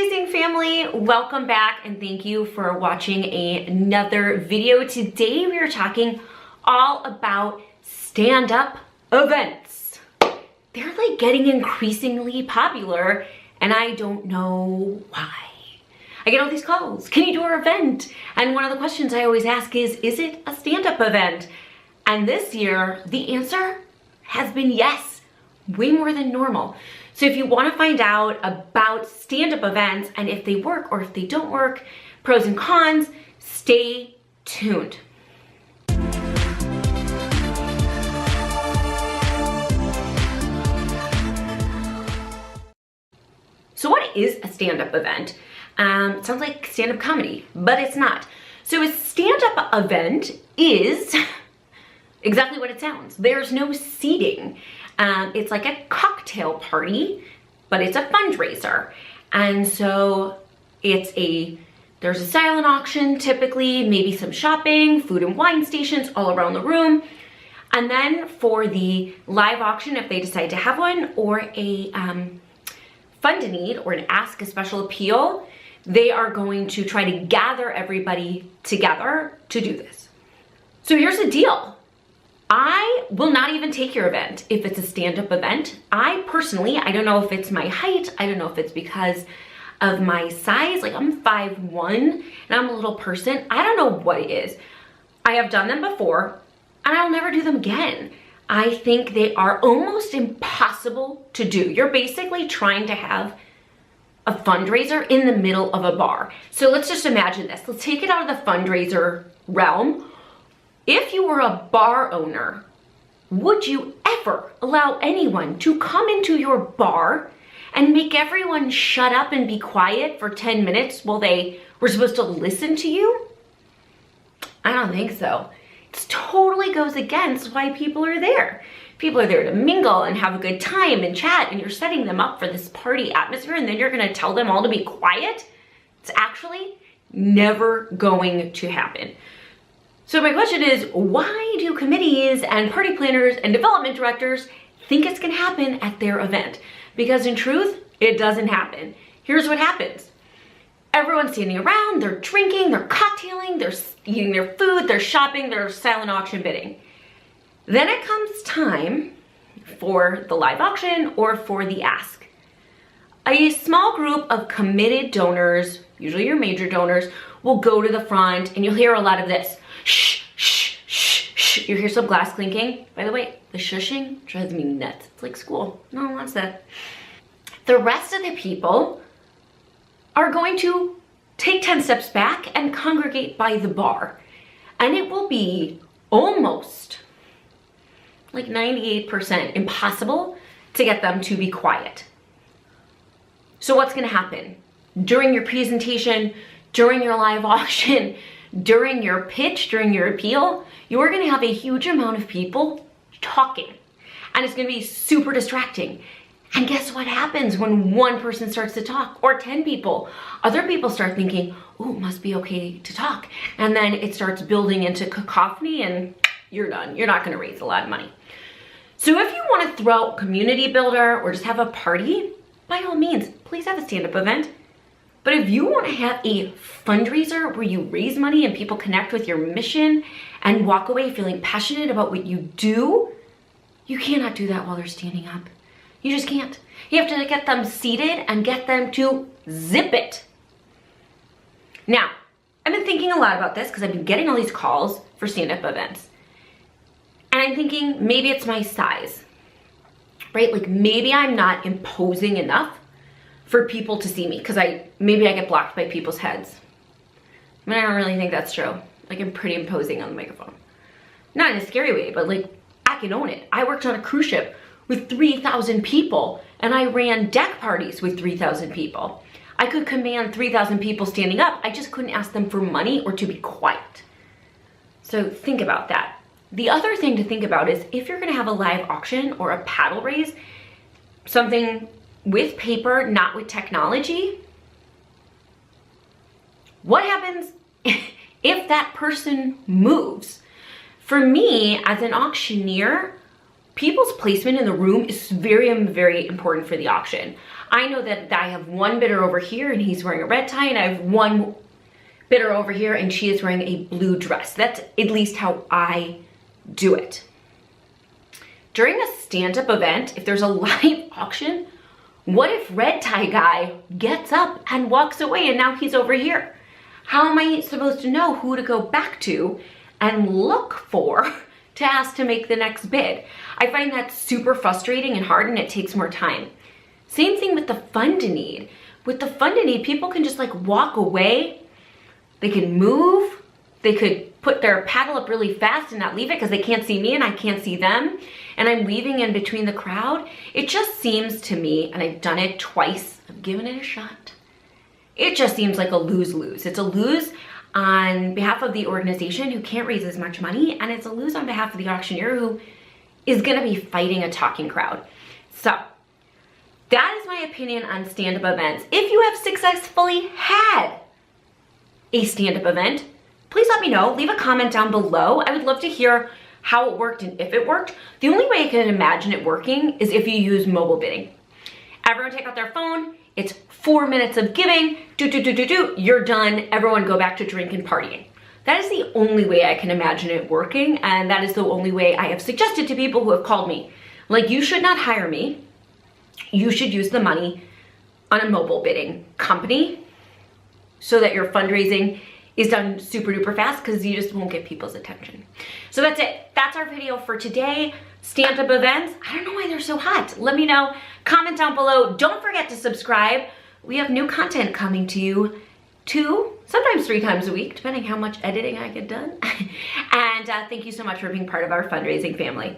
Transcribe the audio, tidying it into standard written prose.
fundraising family, welcome back and thank you for watching another video. Today we are talking all about stand-up events. They're like getting increasingly popular and I don't know why. I get all these calls, can you do our event? And one of the questions I always ask is it a stand-up event? And this year, the answer has been yes, way more than normal. So if you want to find out about stand-up events and if they work or if they don't work, pros and cons, stay tuned. So what is a stand-up event? It sounds like stand-up comedy, but it's not. So a stand-up event is exactly what it sounds. There's no seating. It's like a cocktail party, but it's a fundraiser. And so there's a silent auction typically, maybe some shopping, food and wine stations all around the room. And then for the live auction, if they decide to have one, or a fund a need or an ask a special appeal, they are going to try to gather everybody together to do this. So here's the deal. I will not even take your event if it's a stand-up event. I personally, I don't know if it's my height, I don't know if it's because of my size, like I'm 5'1" and I'm a little person. I don't know what it is. I have done them before and I'll never do them again. I think they are almost impossible to do. You're basically trying to have a fundraiser in the middle of a bar. So let's just imagine this. Let's take it out of the fundraiser realm. If you were a bar owner, would you ever allow anyone to come into your bar and make everyone shut up and be quiet for 10 minutes while they were supposed to listen to you? I don't think so. It totally goes against why people are there. People are there to mingle and have a good time and chat, and you're setting them up for this party atmosphere, and then you're gonna tell them all to be quiet? It's actually never going to happen. So my question is, why do committees and party planners and development directors think it's gonna happen at their event? Because in truth, it doesn't happen. Here's what happens. Everyone's standing around, they're drinking, they're cocktailing, they're eating their food, they're shopping, they're silent auction bidding. Then it comes time for the live auction or for the ask. A small group of committed donors, usually your major donors, will go to the front and you'll hear a lot of this. Shh, shh, shh, shh. You hear some glass clinking. By the way, the shushing drives me nuts. It's like school. No one wants that. The rest of the people are going to take 10 steps back and congregate by the bar. And it will be almost like 98% impossible to get them to be quiet. So what's gonna happen? During your presentation, during your live auction, during your pitch, during your appeal, you're gonna have a huge amount of people talking and it's gonna be super distracting. And guess what happens when one person starts to talk, or 10 people? Other people start thinking, oh, it must be okay to talk. And then it starts building into cacophony and you're done. You're not gonna raise a lot of money. So if you wanna throw a community builder or just have a party, by all means, please have a stand-up event. But if you want to have a fundraiser where you raise money and people connect with your mission and walk away feeling passionate about what you do, you cannot do that while they're standing up. You just can't. You have to get them seated and get them to zip it. Now, I've been thinking a lot about this because I've been getting all these calls for stand-up events. And I'm thinking maybe it's my size, right? Like maybe I'm not imposing enough for people to see me because maybe I get blocked by people's heads. I mean, I don't really think that's true. Like I'm pretty imposing on the microphone. Not in a scary way, but like I can own it. I worked on a cruise ship with 3,000 people and I ran deck parties with 3,000 people. I could command 3,000 people standing up. I just couldn't ask them for money or to be quiet. So think about that. The other thing to think about is if you're gonna have a live auction or a paddle raise, something with paper, not with technology, what happens if that person moves? For me, as an auctioneer, people's placement in the room is very, very important for the auction. I know that I have one bidder over here and he's wearing a red tie, and I have one bidder over here and she is wearing a blue dress. That's at least how I do it. During a stand-up event, if there's a live auction, what if red tie guy gets up and walks away and now he's over here? How am I supposed to know who to go back to and look for to ask to make the next bid? I find that super frustrating and hard, and it takes more time. Same thing with the fund to need. With the fund to need, people can just like walk away. They can move. They could put their paddle up really fast and not leave it because they can't see me and I can't see them. And I'm weaving in between the crowd. It just seems to me, and I've done it twice, I've given it a shot. It just seems like a lose-lose. It's a lose on behalf of the organization who can't raise as much money, and it's a lose on behalf of the auctioneer who is gonna be fighting a talking crowd. So that is my opinion on stand-up events. If you have successfully had a stand-up event, please let me know. Leave a comment down below. I would love to hear how it worked and if it worked. The only way I can imagine it working is if you use mobile bidding. Everyone take out their phone. It's 4 minutes of giving. You're done. Everyone go back to drinking and partying. That is the only way I can imagine it working, and that is the only way I have suggested to people who have called me. Like, you should not hire me. You should use the money on a mobile bidding company so that your fundraising is done super duper fast, because you just won't get people's attention. So that's it. That's our video for today. Stand-up events. I don't know why they're so hot. Let me know. Comment down below. Don't forget to subscribe. We have new content coming to you 2, sometimes 3 times a week, depending how much editing I get done. And thank you so much for being part of our fundraising family.